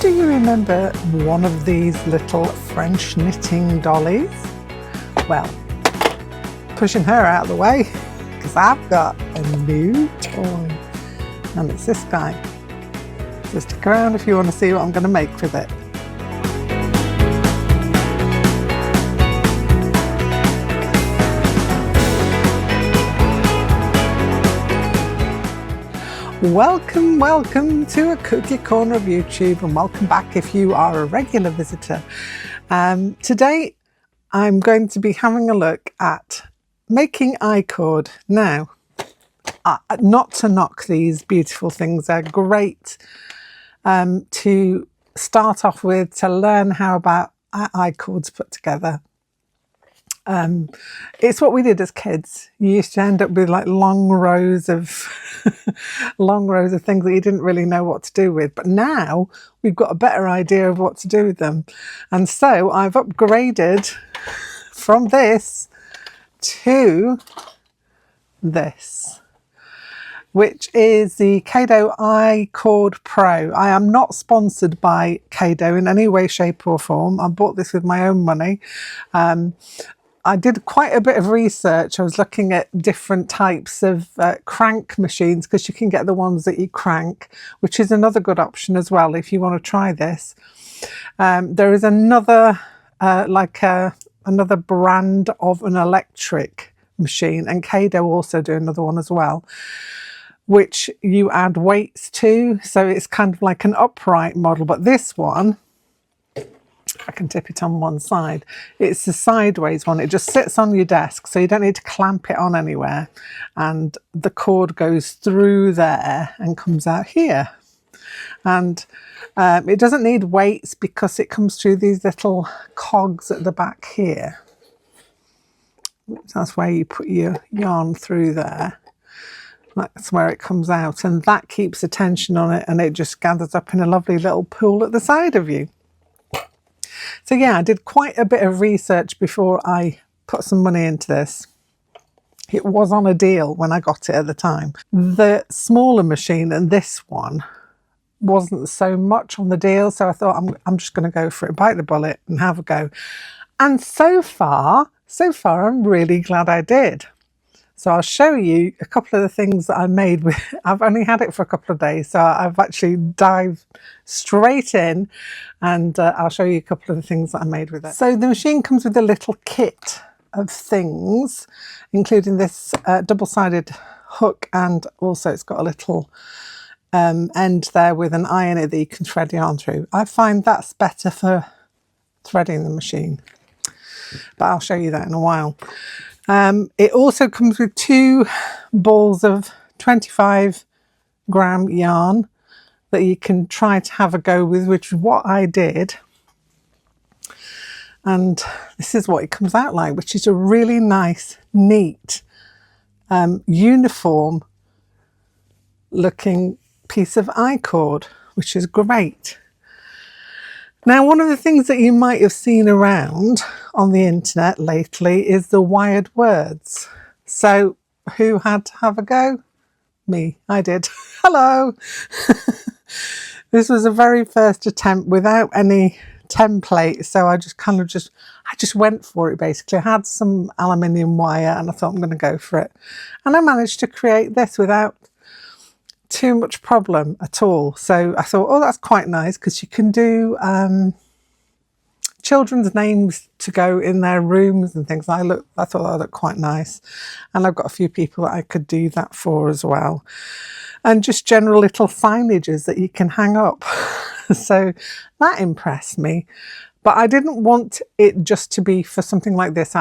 Do you remember one of these little French knitting dollies? Well, pushing her out of the way because I've got a new toy, and it's this guy. So stick around if you want to see what I'm going to make with it. Welcome to a cookie corner of YouTube, and welcome back if you are a regular visitor. Today I'm going to be having a look at making icord. Now, not to knock these beautiful things, they're great to start off with, to learn how about icords put together. It's what we did as kids. You used to end up with like long rows of things that you didn't really know what to do with. But now we've got a better idea of what to do with them. And so I've upgraded from this to this, which is the Caydo Icord Pro. I am not sponsored by Caydo in any way, shape or form. I bought this with my own money. I did quite a bit of research. I was looking at different types of crank machines, because you can get the ones that you crank, which is another good option as well if you want to try this. There is another another brand of an electric machine, and Caydo also do another one as well, which you add weights to, so it's kind of like an upright model. But this one, I can tip it on one side, it's the sideways one. It just sits on your desk, so you don't need to clamp it on anywhere, and the cord goes through there and comes out here. And it doesn't need weights because it comes through these little cogs at the back here. That's where you put your yarn through there. That's where it comes out, and that keeps the tension on it, and it just gathers up in a lovely little pool at the side of you. So yeah, I did quite a bit of research before I put some money into this. It was on a deal when I got it at the time. The smaller machine and this one wasn't so much on the deal, so I thought I'm just going to go for it, bite the bullet and have a go. And so far I'm really glad I did. So I'll show you a couple of the things that I made with. I've only had it for a couple of days, so I've actually dived straight in, and I'll show you a couple of the things that I made with it. So the machine comes with a little kit of things, including this double-sided hook, and also it's got a little end there with an eye in it that you can thread yarn through. I find that's better for threading the machine, but I'll show you that in a while. It also comes with 2 balls of 25-gram yarn that you can try to have a go with, which is what I did. And this is what it comes out like, which is a really nice, neat, uniform looking piece of icord, which is great. Now, one of the things that you might have seen around on the internet lately is the wired words. So who had to have a go? Me, I did. Hello. This was a very first attempt without any template, so I just went for it basically. I had some aluminium wire and I thought I'm going to go for it. And I managed to create this without too much problem at all. So I thought, oh, that's quite nice, because you can do children's names to go in their rooms and things. I thought that looked quite nice, and I've got a few people that I could do that for as well, and just general little signages that you can hang up. So that impressed me, but I didn't want it just to be for something like this.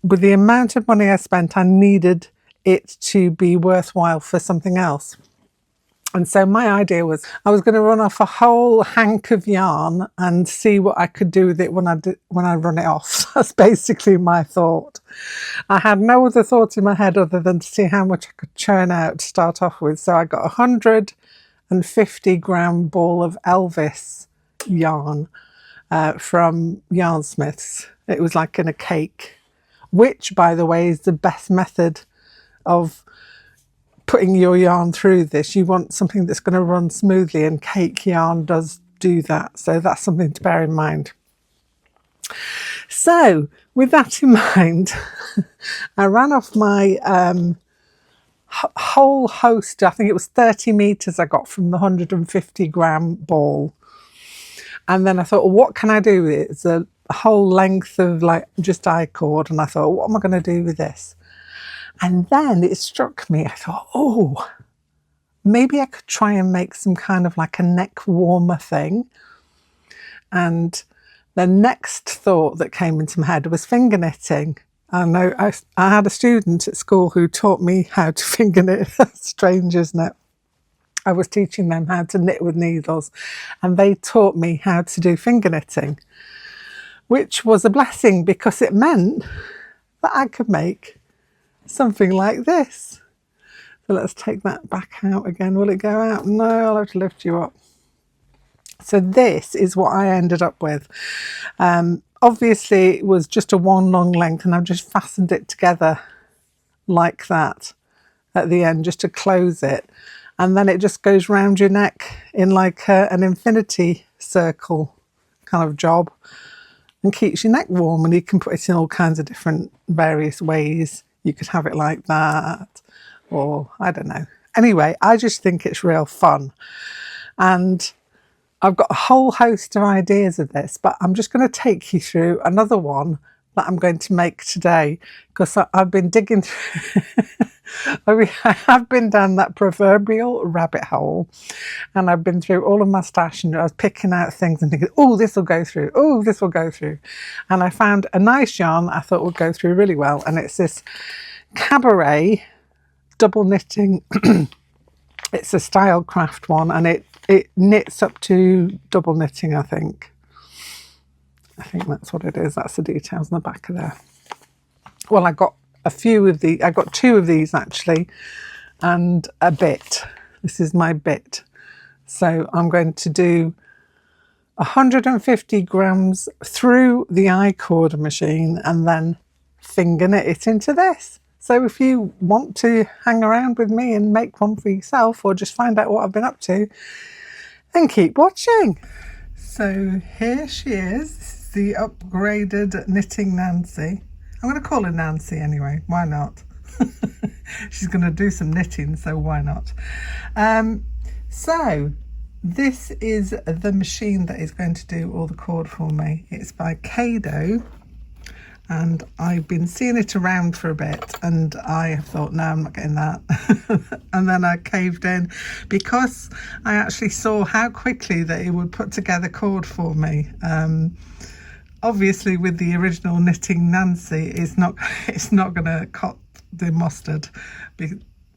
With the amount of money I spent, I needed it to be worthwhile for something else. And so my idea was I was going to run off a whole hank of yarn and see what I could do with it when I run it off. That's basically my thought. I had no other thought in my head other than to see how much I could churn out to start off with. So I got a 150-gram ball of Elvis yarn from Yarnsmiths. It was like in a cake, which, by the way, is the best method of putting your yarn through this. You want something that's going to run smoothly, and cake yarn does do that. So that's something to bear in mind. So with that in mind, I ran off my whole host. I think it was 30 meters I got from the 150-gram ball. And then I thought, well, what can I do with it? It's a whole length of like just I-cord. And I thought, what am I going to do with this? And then it struck me. I thought, oh, maybe I could try and make some kind of like a neck warmer thing. And the next thought that came into my head was finger knitting. I know I had a student at school who taught me how to finger knit. Strange, isn't it? I was teaching them how to knit with needles, and they taught me how to do finger knitting, which was a blessing because it meant that I could make something like this. So let's take that back out again. Will it go out? No, I'll have to lift you up. So this is what I ended up with. Obviously it was just a one long length, and I've just fastened it together like that at the end just to close it. And then it just goes round your neck in like an infinity circle kind of job and keeps your neck warm. And you can put it in all kinds of different various ways. You could have it like that, or I don't know. Anyway, I just think it's real fun. And I've got a whole host of ideas of this, but I'm just going to take you through another one that I'm going to make today, because I've been digging through I have been down that proverbial rabbit hole, and I've been through all of my stash, and I was picking out things and thinking, oh, this will go through, oh, this will go through. And I found a nice yarn I thought would go through really well, and it's this Cabaret double knitting. It's a style craft one, and it knits up to double knitting, I think. I think that's what it is. That's the details on the back of there. Well, I got a few of the, I got two of these actually, and a bit. This is my bit. So I'm going to do 150 grams through the I-cord machine and then finger knit it into this. So if you want to hang around with me and make one for yourself, or just find out what I've been up to, then keep watching. So here she is. This is the upgraded Knitting Nancy. I'm going to call her Nancy anyway. Why not? She's going to do some knitting, so why not? So this is the machine that is going to do all the cord for me. It's by Caydo, and I've been seeing it around for a bit, and I thought, no, I'm not getting that. And then I caved in because I actually saw how quickly that it would put together cord for me. Obviously with the original Knitting Nancy, it's not going to cut the mustard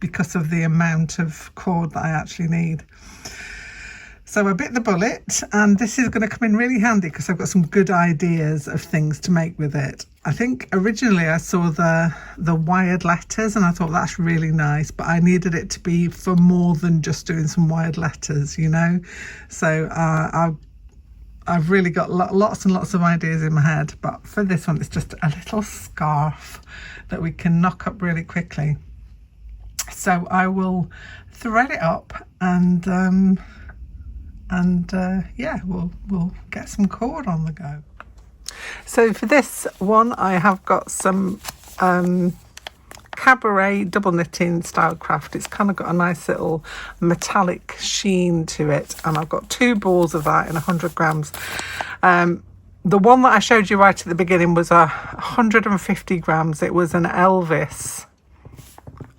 because of the amount of cord that I actually need. So I bit the bullet, and this is going to come in really handy because I've got some good ideas of things to make with it. I think originally I saw the wired letters, and I thought that's really nice, but I needed it to be for more than just doing some wired letters, you know. So I've really got lots and lots of ideas in my head, but for this one it's just a little scarf that we can knock up really quickly. So I will thread it up, and yeah, we'll get some cord on the go. So for this one I have got some Cabaret double knitting style craft. It's kind of got a nice little metallic sheen to it, and I've got 2 balls of that in 100 grams. The one that I showed you right at the beginning was 150 grams. It was an Elvis,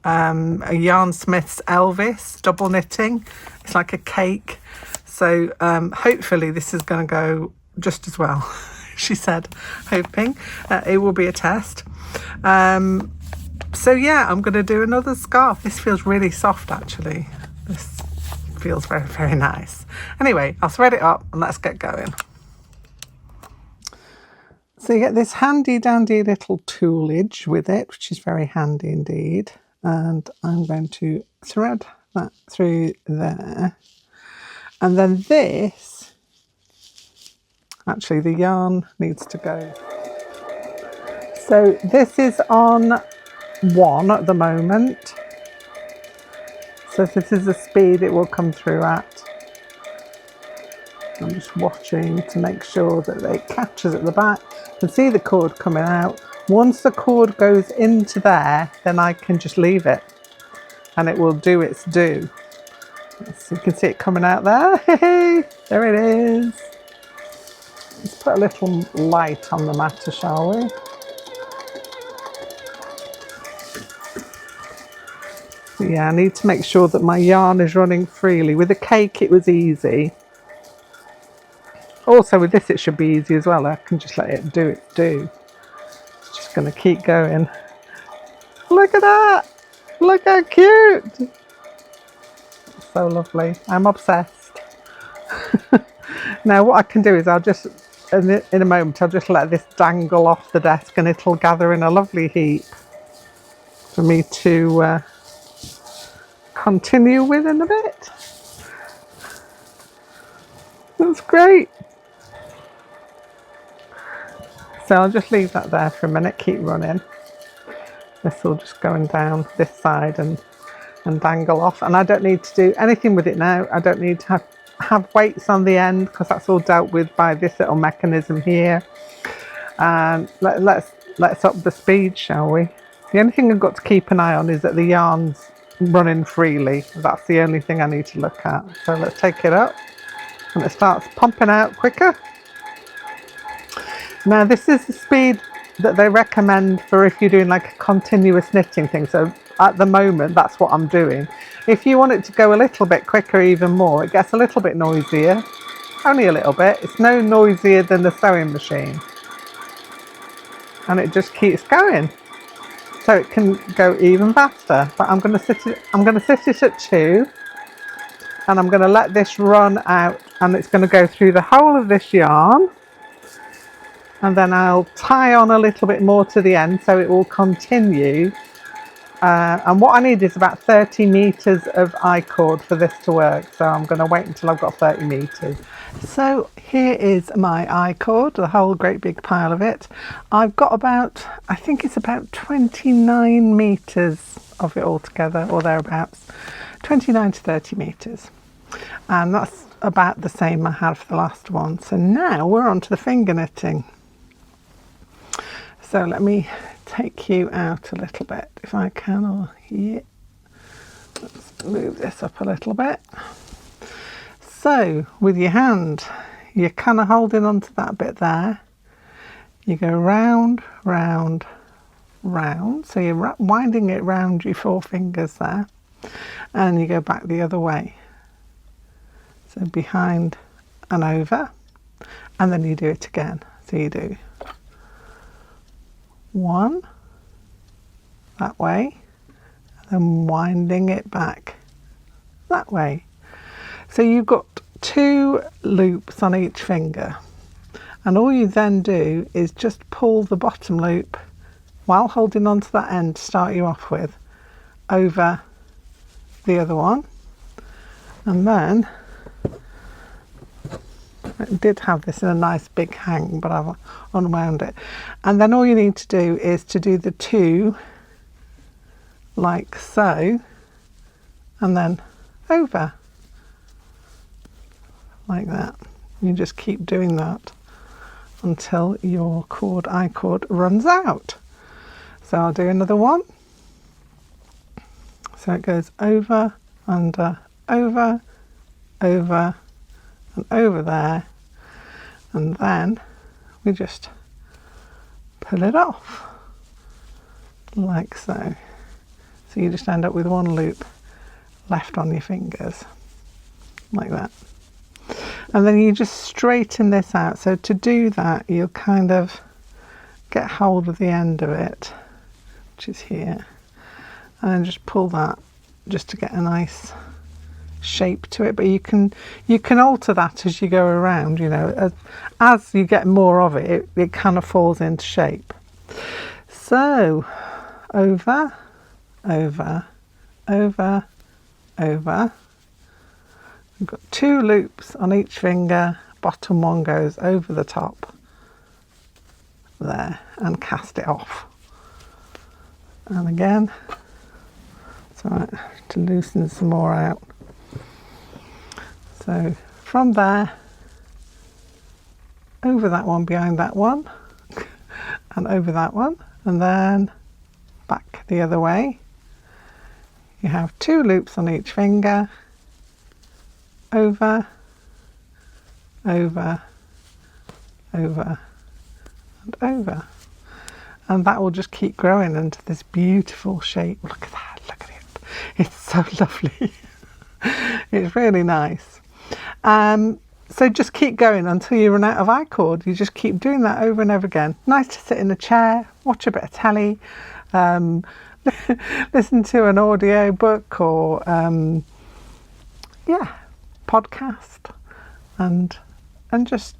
a Yarn Smith's Elvis double knitting. It's like a cake. So hopefully this is going to go just as well. She said, hoping it will be a test. So yeah, I'm going to do another scarf. This feels really soft actually. This feels very, very nice. Anyway, I'll thread it up and let's get going. So you get this handy dandy little toolage with it, which is very handy indeed. And I'm going to thread that through there. And then this, actually the yarn needs to go. So this is on 1 at the moment. So if this is the speed it will come through at. I'm just watching to make sure that it catches at the back. You can see the cord coming out. Once the cord goes into there, then I can just leave it and it will do its due. So you can see it coming out there. There it is. Let's put a little light on the matter, shall we? Yeah, I need to make sure that my yarn is running freely. With the cake it was easy. Also with this it should be easy as well. I can just let it do its due. It's just going to keep going. Look at that! Look how cute! So lovely. I'm obsessed. Now what I can do is I'll just, in a moment, I'll just let this dangle off the desk and it'll gather in a lovely heap for me to continue with in a bit. That's great. So I'll just leave that there for a minute, keep running. This will just going down this side and dangle off. And I don't need to do anything with it now. I don't need to have weights on the end because that's all dealt with by this little mechanism here. And let's up the speed, shall we? The only thing I've got to keep an eye on is that the yarn's running freely. That's the only thing I need to look at. So let's take it up and it starts pumping out quicker. Now this is the speed that they recommend for if you're doing like a continuous knitting thing. So at the moment that's what I'm doing. If you want it to go a little bit quicker even more, it gets a little bit noisier. Only a little bit. It's no noisier than the sewing machine. And it just keeps going. So it can go even faster. But I'm going to set it at 2. And I'm going to let this run out and it's going to go through the whole of this yarn. And then I'll tie on a little bit more to the end so it will continue. And what I need is about 30 meters of I-cord for this to work. So I'm going to wait until I've got 30 meters. So here is my I-cord, the whole great big pile of it. I've got about, I think it's about 29 meters of it all together, or thereabouts. 29 to 30 meters. And that's about the same I had for the last one. So now we're on to the finger knitting. So let me take you out a little bit if I can. Or yeah, let's move this up a little bit. So with your hand, you're kind of holding onto that bit there. You go round, round, round. So you're winding it round your 4 fingers there, and you go back the other way. So behind and over, and then you do it again. So you do 1 that way, and then winding it back that way. So you've got 2 loops on each finger, and all you then do is just pull the bottom loop while holding on to that end to start you off with over the other one, and then I did have this in a nice big hang, but I've unwound it. And then all you need to do is to do the 2 like so, and then over like that. You just keep doing that until your I-cord runs out. So I'll do another one. So it goes over, under, over, over, and over there, and then we just pull it off like so. So you just end up with 1 loop left on your fingers like that, and then you just straighten this out. So to do that, you'll kind of get hold of the end of it, which is here, and then just pull that just to get a nice shape to it. But you can alter that as you go around, you know, as you get more of it, it kind of falls into shape. So over, over, over, over. We've got 2 loops on each finger. Bottom one goes over the top there and cast it off. And again, it's all right to loosen some more out. So from there, over that one, behind that one, and over that one, and then back the other way. You have 2 loops on each finger, over, over, over, and over. And that will just keep growing into this beautiful shape. Look at that, look at it. It's so lovely. It's really nice. So just keep going until you run out of I-cord. You just keep doing that over and over again. Nice to sit in a chair, watch a bit of telly, listen to an audio book or podcast, and just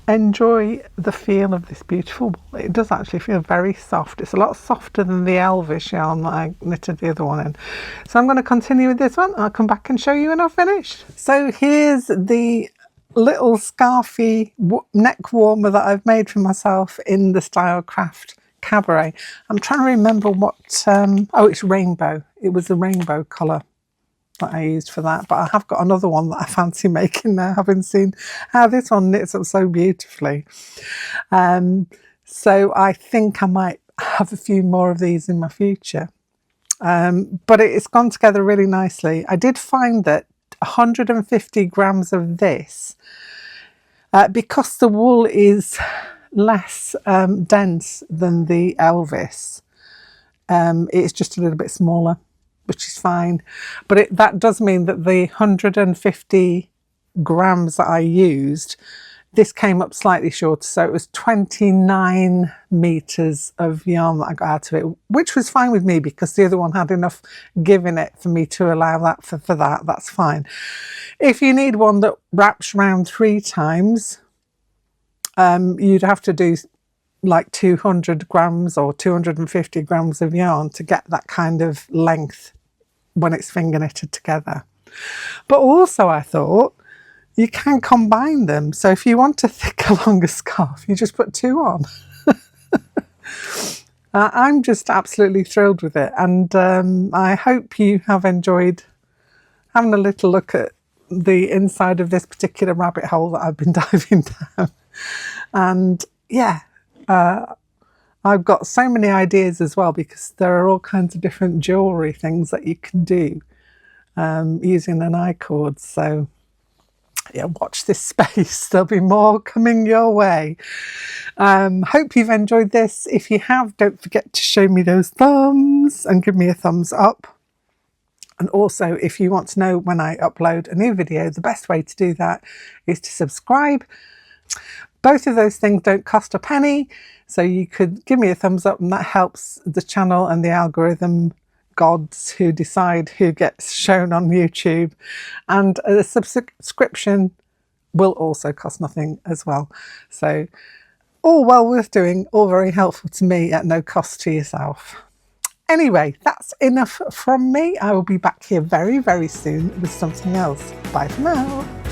enjoy the feel of this beautiful wool. It does actually feel very soft. It's a lot softer than the Elvish yarn that I knitted the other one in. So I'm going to continue with this one. I'll come back and show you when I've finished. So here's the little scarfy neck warmer that I've made for myself in the Stylecraft Cabaret. I'm trying to remember what, oh, it's rainbow. It was the rainbow colour that I used for that, but I have got another one that I fancy making now, having seen how this one knits up so beautifully. So I think I might have a few more of these in my future, but it's gone together really nicely. I did find that 150 grams of this, because the wool is less dense than the Elvis, it's just a little bit smaller, which is fine. But that does mean that the 150 grams that I used, this came up slightly shorter. So it was 29 meters of yarn that I got out of it, which was fine with me because the other one had enough give in it for me to allow that for that. That's fine. If you need one that wraps around 3 times, you'd have to do like 200 grams or 250 grams of yarn to get that kind of length when it's finger knitted together. But also I thought you can combine them. So if you want a thicker, longer scarf, you just put 2 on. I'm just absolutely thrilled with it. And I hope you have enjoyed having a little look at the inside of this particular rabbit hole that I've been diving down. And yeah, I've got so many ideas as well, because there are all kinds of different jewellery things that you can do using an I-cord. So yeah, watch this space. There'll be more coming your way. Hope you've enjoyed this. If you have, don't forget to show me those thumbs and give me a thumbs up. And also, if you want to know when I upload a new video, the best way to do that is to subscribe. Both of those things don't cost a penny, so you could give me a thumbs up and that helps the channel and the algorithm gods who decide who gets shown on YouTube. And a subscription will also cost nothing as well. So all well worth doing, all very helpful to me at no cost to yourself. Anyway, that's enough from me. I will be back here very, very soon with something else. Bye for now.